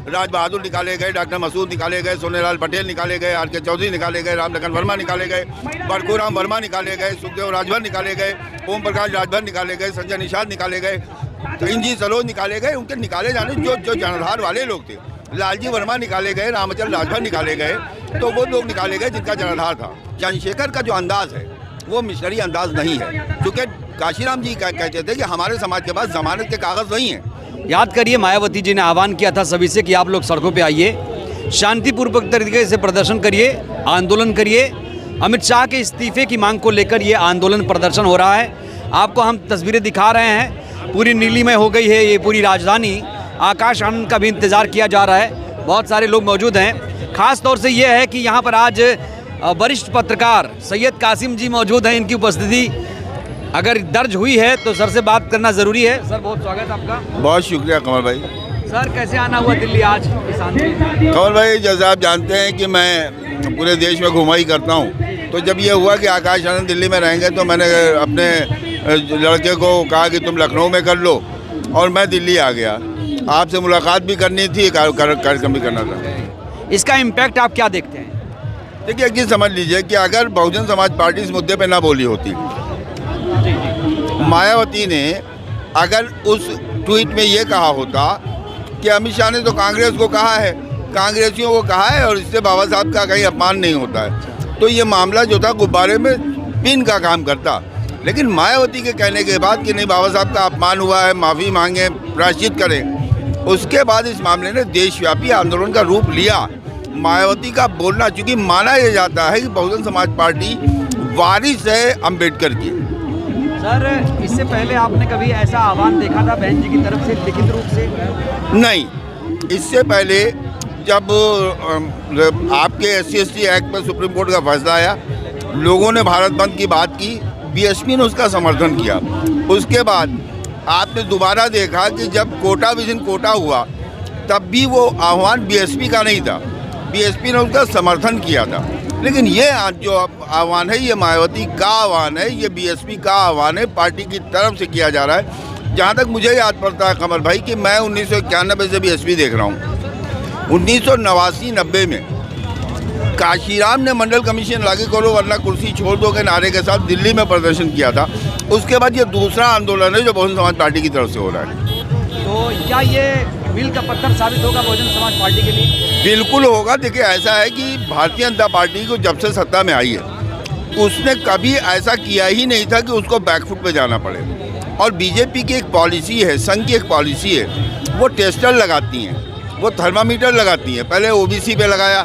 राज बहादुर निकाले गए, डॉक्टर मसूद निकाले गए, सोनेलाल पटेल निकाले गए, आर.के. चौधरी निकाले गए, रामलखन वर्मा निकाले गए, परशुराम वर्मा निकाले गए, सुखदेव राजभर निकाले गए, ओम प्रकाश राजभर निकाले गए, संजय निषाद निकाले गए, इंजी सरोज निकाले गए। उनके निकाले जाने जो जनाधार वाले लोग थे, लालजी वर्मा निकाले गए, रामचंद्र राजभर निकाले गए, तो वो लोग निकाले गए जिनका जनाधार था। चंद्रशेखर का जो अंदाज है वो मिशनरी अंदाज नहीं है, क्योंकि काशीराम जी कहते थे कि हमारे समाज के पास जमानत के कागज नहीं है। याद करिए, मायावती जी ने आह्वान किया था सभी से कि आप लोग सड़कों पे आइए, शांतिपूर्वक तरीके से प्रदर्शन करिए, आंदोलन करिए। अमित शाह के इस्तीफे की मांग को लेकर ये आंदोलन प्रदर्शन हो रहा है। आपको हम तस्वीरें दिखा रहे हैं, पूरी नीलीमय हो गई है ये पूरी राजधानी। आकाश आनंद का भी इंतजार किया जा रहा है, बहुत सारे लोग मौजूद हैं। खास तौर से ये है कि यहाँ पर आज वरिष्ठ पत्रकार सैयद कासिम जी मौजूद हैं। इनकी उपस्थिति अगर दर्ज हुई है तो सर से बात करना ज़रूरी है। सर, बहुत स्वागत आपका। बहुत शुक्रिया कमल भाई। सर, कैसे आना हुआ दिल्ली आज इस आंदोलन? कमल भाई, जैसे आप जानते हैं कि मैं पूरे देश में घुमाई करता हूँ, तो जब ये हुआ कि आकाश आनंद दिल्ली में रहेंगे तो मैंने अपने लड़के को कहा कि तुम लखनऊ में कर लो, और मैं दिल्ली आ गया। आपसे मुलाकात भी करनी थी, कार्यक्रम भी करना था। इसका इम्पैक्ट आप क्या देखते हैं? देखिए, एक चीज़ समझ लीजिए कि अगर बहुजन समाज पार्टी इस मुद्दे पे ना बोली होती, मायावती ने अगर उस ट्वीट में ये कहा होता कि अमित शाह ने तो कांग्रेस को कहा है, कांग्रेसियों को कहा है, और इससे बाबा साहब का कहीं अपमान नहीं होता है, तो ये मामला जो था गुब्बारे में पिन का काम करता। लेकिन मायावती के कहने के बाद कि नहीं, बाबा साहब का अपमान हुआ है, माफ़ी मांगे, प्रायश्चित करें, उसके बाद इस मामले ने देशव्यापी आंदोलन का रूप लिया। मायावती का बोलना, चूँकि माना यह जाता है कि बहुजन समाज पार्टी वारिस है अम्बेडकर की। सर, इससे पहले आपने कभी ऐसा आह्वान देखा था बहन जी की तरफ से लिखित रूप से? नहीं, इससे पहले जब आपके SC/ST एक्ट पर सुप्रीम कोर्ट का फैसला आया, लोगों ने भारत बंद की बात की, BSP ने उसका समर्थन किया। उसके बाद आपने दोबारा देखा कि जब कोटा विजन कोटा हुआ, तब भी वो आह्वान BSP का नहीं था, BSP ने उसका समर्थन किया था। लेकिन ये जो आह्वान है, ये मायावती का आह्वान है, ये BSP का आह्वान है, पार्टी की तरफ से किया जा रहा है। जहाँ तक मुझे याद पड़ता है कमल भाई कि मैं 1991 से BSP देख रहा हूँ। 1989-90 में काशीराम ने मंडल कमीशन लागू करो वरना कुर्सी छोड़ दो के नारे के साथ दिल्ली में प्रदर्शन किया था। उसके बाद ये दूसरा आंदोलन है जो बहुजन समाज पार्टी की तरफ से हो रहा है। तो क्या ये मील का पत्थर साबित होगा बहुजन समाज पार्टी के लिए? बिल्कुल होगा। देखिए, ऐसा है कि भारतीय जनता पार्टी को जब से सत्ता में आई है, उसने कभी ऐसा किया ही नहीं था कि उसको बैकफुट पे जाना पड़े। और बीजेपी की एक पॉलिसी है, संघ की एक पॉलिसी है, वो टेस्टर लगाती हैं, वो थर्मामीटर लगाती हैं। पहले OBC पे लगाया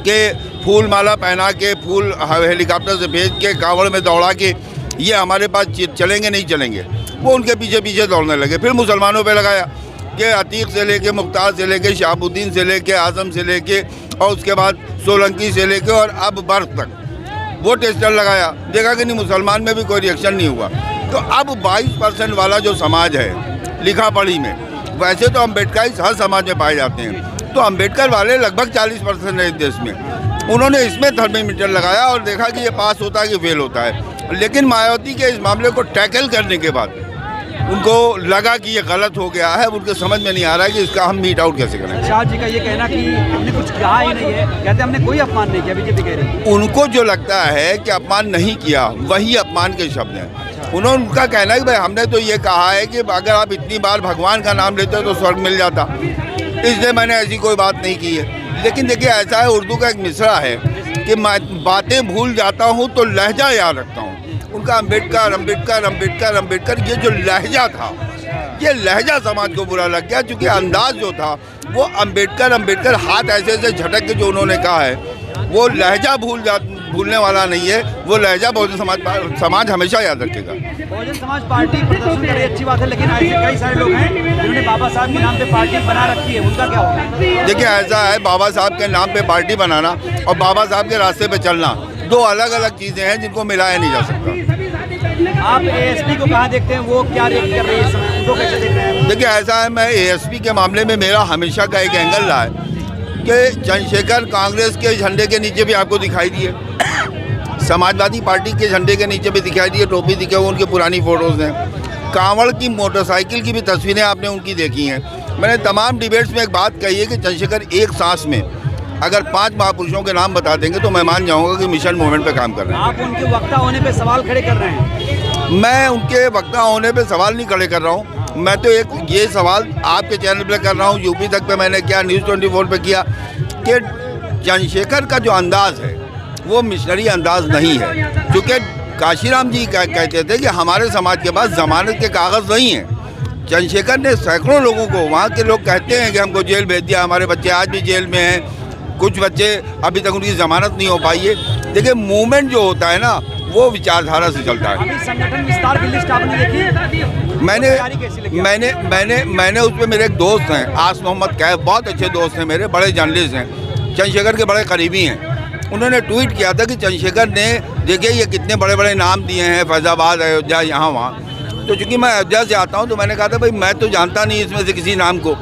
कि फूल माला पहना के, फूल हेलीकॉप्टर से भेज के, कांवड़ में दौड़ा के ये हमारे पास चलेंगे नहीं चलेंगे, वो उनके पीछे पीछे दौड़ने लगे। फिर मुसलमानों पे लगाया कि अतीक से लेके, मुख्तार से लेके, शहाबुद्दीन से लेके, आजम से लेके, और उसके बाद सोलंकी से लेके और अब बर्फ तक वो टेस्टर लगाया। देखा कि नहीं, मुसलमान में भी कोई रिएक्शन नहीं हुआ। तो अब 22% वाला जो समाज है लिखा पढ़ी में, वैसे तो अम्बेडकर हर समाज में पाए जाते हैं, तो अम्बेडकर वाले लगभग 40% है इस देश में। उन्होंने इसमें थर्मामीटर लगाया और देखा कि ये पास होता है कि फेल होता है। लेकिन मायावती के इस मामले को टैकल करने के बाद उनको लगा कि ये गलत हो गया है, उनके समझ में नहीं आ रहा है कि इसका हम मीट आउट कैसे करें। शाह जी का ये कहना कि हमने कुछ कहा ही नहीं है, कहते हमने कोई अपमान नहीं किया, बीजेपी कह रही है। उनको जो लगता है कि अपमान नहीं किया, वही अपमान के शब्द हैं। उनका कहना है कि भाई हमने तो ये कहा है कि अगर आप इतनी बार भगवान का नाम लेते हो तो स्वर्ग मिल जाता, इसलिए मैंने ऐसी कोई बात नहीं की है। लेकिन देखिए, ऐसा है, उर्दू का एक मिसरा है कि मैं बातें भूल जाता हूँ तो लहजा याद रखता हूँ। उनका अम्बेडकर अम्बेडकर अम्बेडकर अम्बेडकर ये जो लहजा था, ये लहजा समाज को बुरा लग गया, क्योंकि अंदाज जो था वो अम्बेडकर अम्बेडकर हाथ ऐसे ऐसे झटक के जो उन्होंने कहा है, वो लहजा भूलने वाला नहीं है। वो लहजा बहुजन समाज हमेशा याद रखेगा। बहुजन समाज पार्टी प्रदर्शन करे, अच्छी बात है, लेकिन ऐसे कई सारे लोग हैं जिन्होंने बाबा साहब के नाम पे पार्टी बना रखी है, उनका क्या होगा? देखिए, ऐसा है, बाबा साहब के नाम पे पार्टी बनाना और बाबा साहब के रास्ते पे चलना दो अलग अलग चीज़ें हैं जिनको मिलाया नहीं जा सकता। आप ASP को कहाँ देखते हैं, वो क्या रेट कर रही है इस समय, उनको कैसे देख रहे हैं? देखिए, ऐसा है, मैं ASP के मामले में मेरा हमेशा का एक एंगल रहा है कि चंद्रशेखर कांग्रेस के झंडे के नीचे भी आपको दिखाई दिए, समाजवादी पार्टी के झंडे के नीचे भी दिखाई दिए, टोपी दिखे, वो उनकी पुरानी फ़ोटोज़ हैं। कांवड़ की मोटरसाइकिल की भी तस्वीरें आपने उनकी देखी हैं। मैंने तमाम डिबेट्स में एक बात कही है कि चंद्रशेखर एक सांस में अगर 5 महापुरुषों के नाम बता देंगे तो मैं मान जाऊंगा कि मिशन मूवमेंट पे काम कर रहे हैं। आप उनके वक्ता होने पे सवाल खड़े कर रहे हैं। मैं उनके वक्ता होने पे सवाल नहीं खड़े कर रहा हूँ। मैं तो एक ये सवाल आपके चैनल पे कर रहा हूँ, यूपी तक पे मैंने किया, न्यूज़ 24 पे किया कि चंद्रशेखर का जो अंदाज़ है वो मिशनरी अंदाज नहीं है। क्योंकि काशीराम जी कहते थे कि हमारे समाज के पास ज़मानत के कागज़ नहीं हैं। चंद्रशेखर ने सैकड़ों लोगों को, वहाँ के लोग कहते हैं कि हमको जेल भेज दिया, हमारे बच्चे आज भी जेल में हैं, कुछ बच्चे अभी तक उनकी ज़मानत नहीं हो पाई है। देखिए मूवमेंट जो होता है ना वो विचारधारा से चलता है। अभी संगठन विस्तार की लिस्ट आपने देखी? मैंने उसमें मेरे एक दोस्त हैं आस मोहम्मद कैफ, बहुत अच्छे दोस्त हैं मेरे, बड़े जर्नलिस्ट हैं, चंद्रशेखर के बड़े करीबी हैं। उन्होंने ट्वीट किया था कि चंद्रशेखर ने देखिए ये कितने बड़े बड़े नाम दिए हैं, फैज़ाबाद, अयोध्या, यहाँ वहाँ। तो चूँकि मैं अयोध्या से आता हूँ तो मैंने कहा था भाई मैं तो जानता नहीं इसमें से किसी नाम को,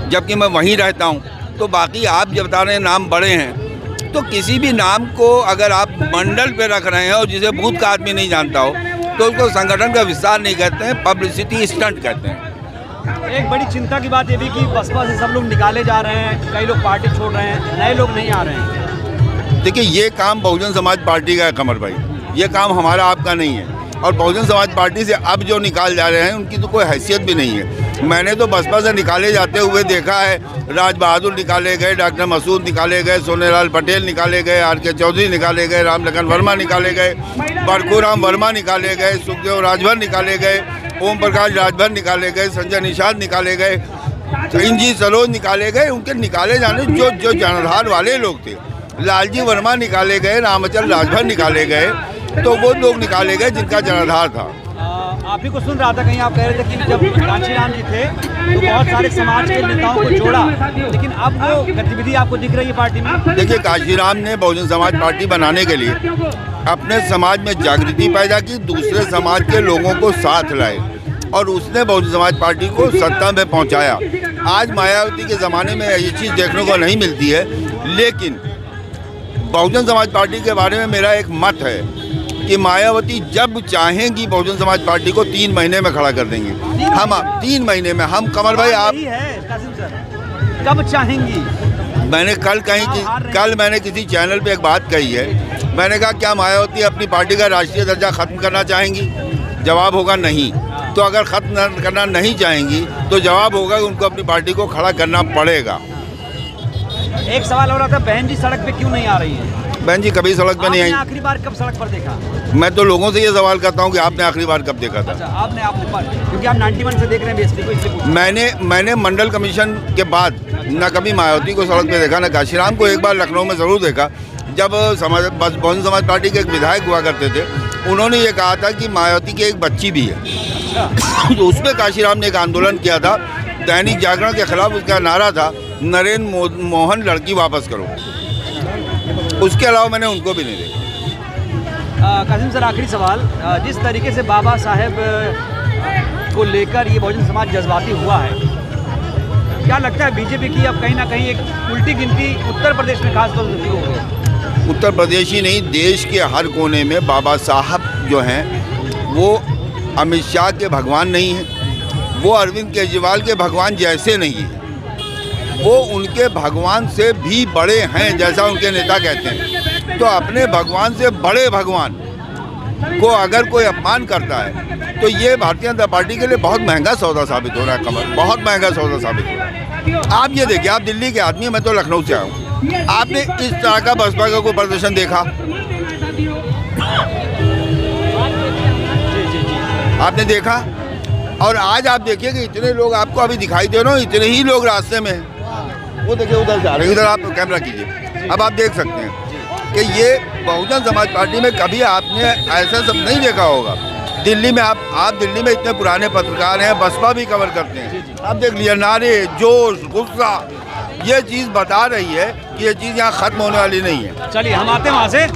जबकि मैं वहीं रहता हूँ। तो बाकी आप जब बता रहे हैं नाम बड़े हैं, तो किसी भी नाम को अगर आप मंडल पे रख रहे हैं और जिसे बूथ का आदमी नहीं जानता हो तो उसको संगठन का विस्तार नहीं कहते हैं, पब्लिसिटी स्टंट कहते हैं। एक बड़ी चिंता की बात ये भी कि बसपा से सब लोग निकाले जा रहे हैं, कई लोग पार्टी छोड़ रहे हैं, नए लोग नहीं आ रहे हैं। देखिए ये काम बहुजन समाज पार्टी का है कमर भाई, ये काम हमारा आपका नहीं है। और बहुजन समाज पार्टी से अब जो निकाल जा रहे हैं उनकी तो कोई हैसियत भी नहीं है। मैंने तो बसपा से निकाले जाते हुए देखा है, राज बहादुर निकाले गए, डॉक्टर मसूद निकाले गए, सोनेलाल पटेल निकाले गए, आर.के. चौधरी निकाले गए, रामलखन वर्मा निकाले गए, परखुराम वर्मा निकाले गए, सुखदेव राजभर निकाले गए, ओम प्रकाश राजभर निकाले गए, संजय निषाद निकाले गए, इंजी सरोज निकाले गए। उनके निकाले जाने जो जनाधार वाले लोग थे, लालजी वर्मा निकाले गए, रामचंद्र राजभर निकाले गए, तो वो लोग निकाले गए जिनका जनाधार था। आप ही को सुन रहा था, कहीं आप कह रहे थे कि जब काशीराम जी थे तो बहुत सारे समाज के नेताओं को जोड़ा, लेकिन अब वो गतिविधि आपको दिख रही है पार्टी में? देखिए काशीराम ने बहुजन समाज पार्टी बनाने के लिए अपने समाज में जागृति पैदा की, दूसरे समाज के लोगों को साथ लाए और उसने बहुजन समाज पार्टी को सत्ता में पहुंचाया। आज मायावती के ज़माने में ये चीज़ देखने को नहीं मिलती है, लेकिन बहुजन समाज पार्टी के बारे में मेरा एक मत है कि मायावती जब चाहेंगी बहुजन समाज पार्टी को 3 महीने में खड़ा कर देंगे। हम 3 महीने में हम कमल भाई आप कब चाहेंगी? मैंने कल मैंने किसी चैनल पे एक बात कही है, मैंने कहा क्या मायावती अपनी पार्टी का राष्ट्रीय दर्जा खत्म करना चाहेंगी? जवाब होगा नहीं। तो अगर खत्म करना नहीं चाहेंगी तो जवाब होगा कि उनको अपनी पार्टी को खड़ा करना पड़ेगा। एक सवाल हो रहा था, बहन जी सड़क पे क्यों नहीं आ रही है? बहन जी कभी सड़क पे नहीं आई। आखिरी बार कब सड़क पर देखा? मैं तो लोगों से ये सवाल करता हूँ कि आपने आखिरी बार कब देखा था? अच्छा, आपने क्योंकि आप 91 से देख रहे हैं बेसिकली को, इसलिए पूछा। मैंने मंडल कमीशन के बाद न कभी मायावती को सड़क पे देखा, न काशीराम को। एक बार लखनऊ में ज़रूर देखा, जब बहुजन समाज पार्टी के एक विधायक हुआ करते थे, उन्होंने ये कहा था कि मायावती की एक बच्ची भी है। तो उसमें काशीराम ने एक आंदोलन किया था, दैनिक जागरण के खिलाफ उसका नारा था नरेंद्र मोहन लड़की वापस करो। उसके अलावा मैंने उनको भी नहीं देखा। कासिम सर, आखिरी सवाल, जिस तरीके से बाबा साहेब को लेकर ये बहुजन समाज जज्बाती हुआ है, क्या लगता है बीजेपी की अब कहीं ना कहीं एक उल्टी गिनती उत्तर प्रदेश में खासतौर से शुरू हो गई? उत्तर प्रदेश ही नहीं, देश के हर कोने में बाबा साहब जो हैं वो अमित शाह के भगवान नहीं हैं, वो अरविंद केजरीवाल के भगवान जैसे नहीं हैं, वो उनके भगवान से भी बड़े हैं जैसा उनके नेता कहते हैं। तो अपने भगवान से बड़े भगवान को अगर कोई अपमान करता है तो ये भारतीय जनता पार्टी के लिए बहुत महंगा सौदा साबित हो रहा है कमल, बहुत महंगा सौदा साबित हो रहा है। आप ये देखिए, आप दिल्ली के आदमी हैं, मैं तो लखनऊ से आया हूँ, आपने इस तरह का बसपा का कोई प्रदर्शन देखा? आपने देखा? और आज आप देखिए कि इतने लोग आपको अभी दिखाई दे रहे हो, इतने ही लोग रास्ते में हैं। वो देखिए उधर जा रहे हैं, इधर आप कैमरा कीजिए, अब आप देख सकते हैं कि ये बहुजन समाज पार्टी में कभी आपने ऐसा सब नहीं देखा होगा। दिल्ली में आप दिल्ली में इतने पुराने पत्रकार हैं, बसपा भी कवर करते हैं, आप देख लीजिए नारे, जोश, गुस्सा, ये चीज़ बता रही है कि ये चीज़ यहाँ खत्म होने वाली नहीं है। चलिए हम आते हैं वहाँ से।